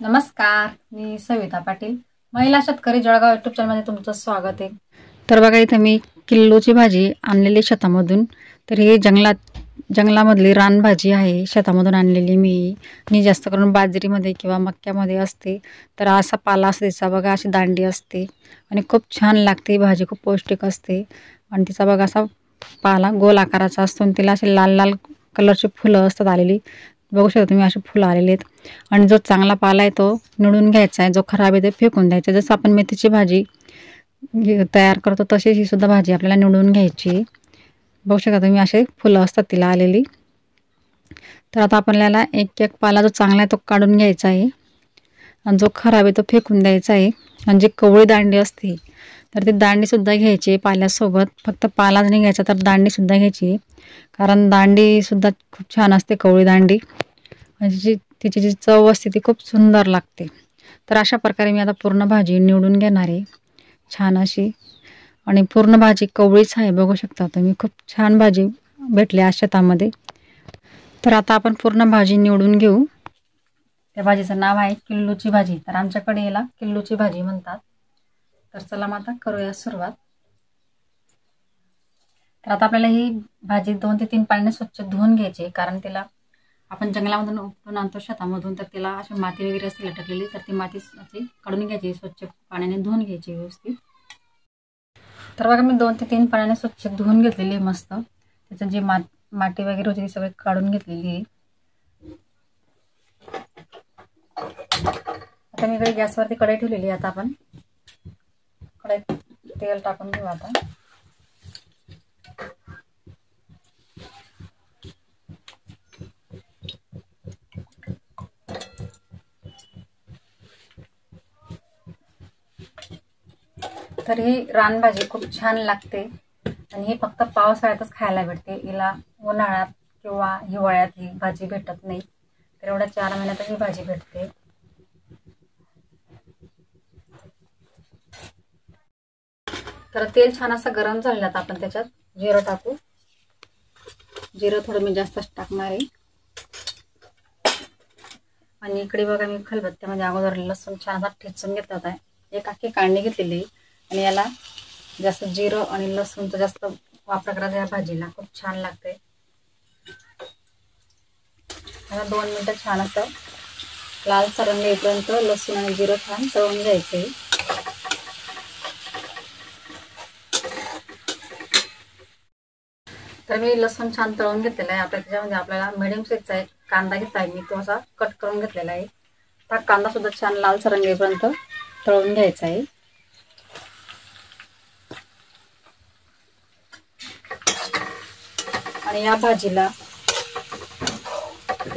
नमस्कार, मी सविता पाटील. महिला शेतकरी जळगाव यूट्यूब चॅनलमध्ये तुमचं स्वागत आहे. तर बघा इथे मी किल्लोची भाजी आणलेली शेतामधून. तर ही जंगलामधली रानभाजी आहे, शेतामधून आणलेली मी जास्त करून बाजरीमध्ये किंवा मक्यामध्ये असते. तर असा पाला असते तिचा बघा, अशी दांडी असते आणि खूप छान लागते ही भाजी, खूप पौष्टिक असते. आणि तिचा बघा असा पाला गोल आकाराचा असतो आणि तिला असे लाल लाल कलरची फुलं असतात आलेली. बघू शकता तुम्ही, अशी फुलं आलेली आहेत. आणि जो चांगला पाला आहे तो निवडून घ्यायचा आहे, जो खराब आहे ते फेकून द्यायचा. जसं आपण मेथीची भाजी तयार करतो तशीच ही सुद्धा भाजी आपल्याला निवडून घ्यायची. बघू शकता तुम्ही, असे फुलं असतात तिला आलेली. तर आता आपल्याला एक एक पाला जो चांगला आहे तो काढून घ्यायचा आहे आणि जो खराब आहे तो फेकून द्यायचा आहे. आणि जी कवळी दांडी असते तर ती दांडीसुद्धा घ्यायची पाल्यासोबत. फक्त पालाच नाही घ्यायचा तर दांडीसुद्धा घ्यायची, कारण दांडीसुद्धा खूप छान असते, कवळी दांडी. म्हणजे तिची जी चव असते ती खूप सुंदर लागते. तर अशा प्रकारे मी आता पूर्ण भाजी निवडून घेणार आहे छान अशी. आणि पूर्ण भाजी कवळीच आहे, बघू शकता तुम्ही, खूप छान भाजी भेटली आज शेतामध्ये. तर आता आपण पूर्ण भाजी निवडून घेऊ. त्या भाजीचं नाव आहे किल्लूची भाजी. तर आमच्याकडे याला किल्लूची भाजी म्हणतात. तर चला मग आता करूया सुरुवात. तर आता आपल्याला ही भाजी 2 ते 3 पाण्याने स्वच्छ धुवून घ्यायची, कारण तिला आपण जंगलामधून उपटून आणतो शेतामधून, तर तिला अशी माती वगैरे असते लटकलेली, तर ती माती अशी काढून घ्यायची, स्वच्छ पाण्याने धुवून घ्यायची व्यवस्थित. तर बघा मी 2 ते 3 पाण्याने स्वच्छ धुवून घेतलेली आहे मस्त. त्याचं जी माती वगैरे होती ती सगळी काढून घेतलेली आहे. आता मी इकडे गॅसवरती कढई ठेवलेली आहे. आता आपण कढईत तेल टाकून घेऊ आता. तर ही रानभाजी खूप छान लागते आणि ही फक्त पावसाळ्यातच खायला भेटते. हिला उन्हाळ्यात किंवा हिवाळ्यात ही भाजी भेटत नाही. तर एवढ्या 4 महिन्यात ही भाजी भेटते. तर तेल छान असं गरम झालं तर आपण त्याच्यात जिरं टाकू. जिरं थोडं मी जास्तच टाकणार आहे. आणि इकडे बघा मी खलबत्त्यामध्ये अगोदर लसूण छान असा ठेचून घेतला होता. एक अख्खी कांडी घेतलेली आणि याला जास्त जिरं आणि लसूणचा जास्त वापर करायचा या भाजीला, खूप छान लागते. आता 2 मिनिटं छान असं लालसर रंग येईपर्यंत लसूण आणि जिरं छान तळून घ्यायचे. तर मी लसूण छान तळून घेतलेला आहे. आपल्या त्याच्यामध्ये आपल्याला मिडियम साईजचा एक कांदा घेतला आहे, मी तो असा कट करून घेतलेला आहे. हा कांदा सुद्धा छान लालसर रंग येईपर्यंत तळून घ्यायचा आहे. आणि या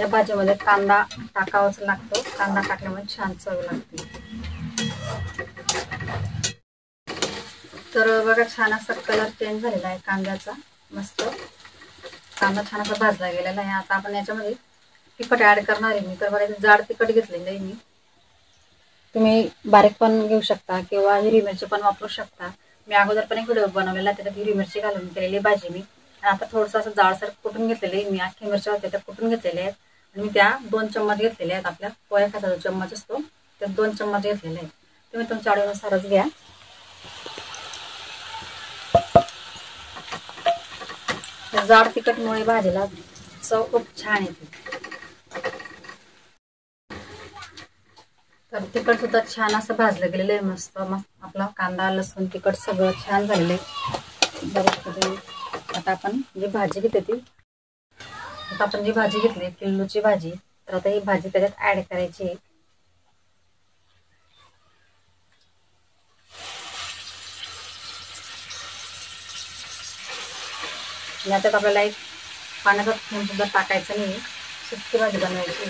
भाजीमध्ये कांदा टाकावाच लागतो. कांदा टाकल्यामुळे छान चव लागते. तर बघा छान असा कलर चेंज झालेला आहे कांद्याचा, मस्त कांदा छान असा भाजला गेलेला आहे. आता आपण याच्यामध्ये तिखट ऍड करणार आहे मी. तर बघा जाड तिखट घेतलेलं आहे मी. तुम्ही बारीक पण घेऊ शकता किंवा हिरवी मिरची पण वापरू शकता. मी अगोदर पण एक व्हिडिओ बनवलेला, त्याच्यात हिरवी मिरची घालून केलेली भाजी मी. आता थोडंसं असं जाडसर कुटून घेतलेलं आहे मी. अख्खी मिरच्या होत्या त्या कुटून घेतलेल्या आहेत आणि मी त्या 2 चम्मच घेतलेल्या आहेत. आपल्या पोळ्या खायचा जो चम्मच असतो त्या 2 चम्मच घेतलेले आहेत. तुम्ही तुमच्या आवडीनुसारच घ्या. जाड तिखटमुळे भाजीला चव खूप छान येते. तर तिखट सुद्धा छान असं भाजलं गेलेलं आहे मस्त. आपला कांदा लसूण तिखट सगळं छान झालेलं आहे. बघा आता आपण जी भाजी घेतली किल्लूची भाजी, तर आता ही भाजी त्याच्यात ऍड करायची. याच्यात आपल्याला एक पाण्याचा थेंब सुद्धा टाकायचा नाही, सुकी भाजी बनवायची.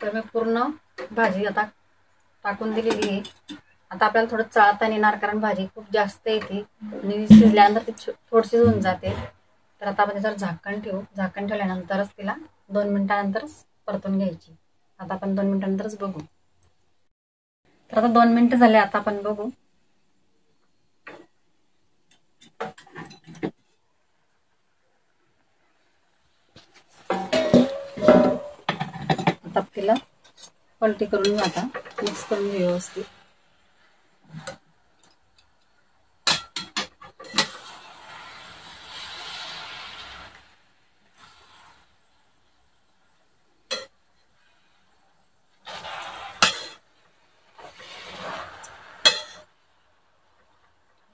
तर मी पूर्ण भाजी आता टाकून दिलेली आहे. आता आपल्याला थोडं चाळता येणार, कारण भाजी खूप जास्त येते आणि शिजल्यानंतर ती थोडीशी होऊन जाते. तर आता आपण त्याच्यावर झाकण ठेवू. झाकण ठेवल्यानंतरच तिला 2 मिनिटानंतरच परतून घ्यायची. आता आपण 2 मिनिटानंतरच बघू. तर आता 2 मिनिटं झाले, आता आपण बघू. आता तिला पलटी करून घेऊ, आता मिक्स करून घेऊ व्यवस्थित.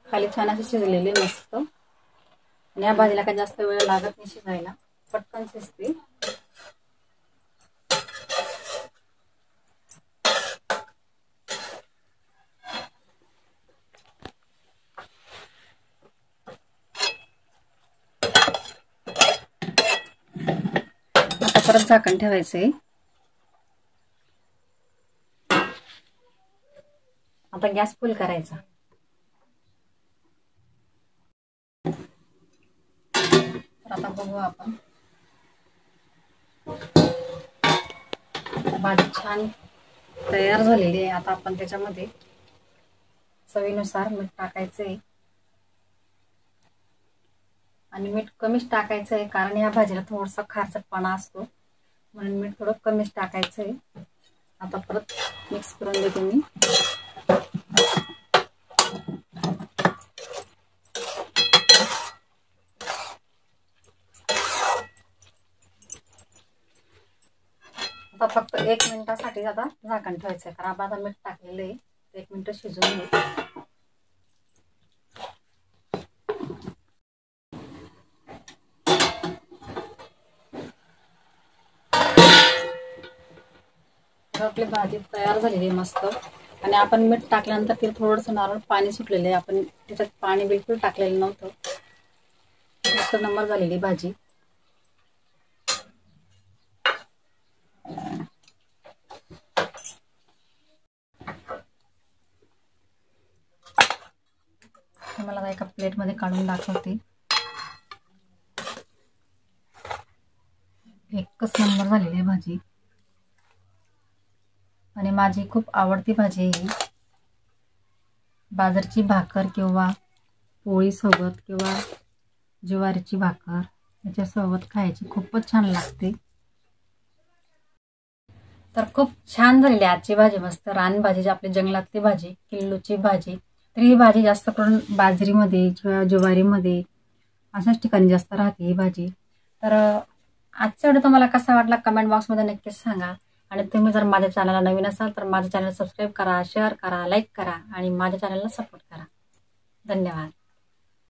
खाली छान असे शिजलेले मस्त. आणि या भाजीला काही जास्त वेळ लागत नाही शिजायला, पटकन शिजते. आता परत झाकण ठेवायचंय. आता गॅस फुल करायचा. तर आता बघू आपण. भाजी छान तयार झालेली आहे. आता आपण त्याच्यामध्ये चवीनुसार मीठ टाकायचंय. आणि मीठ कमीच टाकायचं आहे, कारण या भाजीला थोडासा खारटपणा असतो, म्हणून मीठ थोडं कमीच टाकायचं आहे. आता परत मिक्स करून देते मी. आता फक्त 1 मिनिटासाठी आता झाकण ठेवायचं आहे, कारण आता मीठ टाकलेलं आहे. 1 मिनिट शिजून घेऊ. आपली भाजी तयार झालेली आहे मस्त. आणि आपण मीठ टाकल्यानंतर ते थोडंसं नॉर्मल पाणी सुटलेलं आहे. आपण त्याच्यात पाणी बिलकुल टाकलेलं नव्हतं. मस्त नंबर झालेली भाजी. मला एका प्लेटमध्ये काढून दाखवते. एकच नंबर झालेली आहे भाजी. आणि माझी खूप आवडती भाजी आहे. बाजरीची भाकर किंवा पोळी सोबत किंवा ज्वारीची भाकर याच्यासोबत खायची खूपच छान लागते. तर खूप छान झालेली आजची भाजी, मस्त रानभाजी, आपली जंगलातली भाजी, किल्लूची भाजी. तर ही भाजी जास्त करून बाजरीमध्ये किंवा ज्वारीमध्ये अशाच ठिकाणी जास्त राहते ही भाजी. तर आजचा व्हिडिओ तुम्हाला कसा वाटला कमेंट बॉक्समध्ये नक्कीच सांगा. आणि तुम्ही जर माझ्या चॅनलला नवीन असाल तर माझ्या चॅनल सबस्क्राईब करा, शेअर करा, लाईक करा आणि माझ्या चॅनलला सपोर्ट करा. धन्यवाद.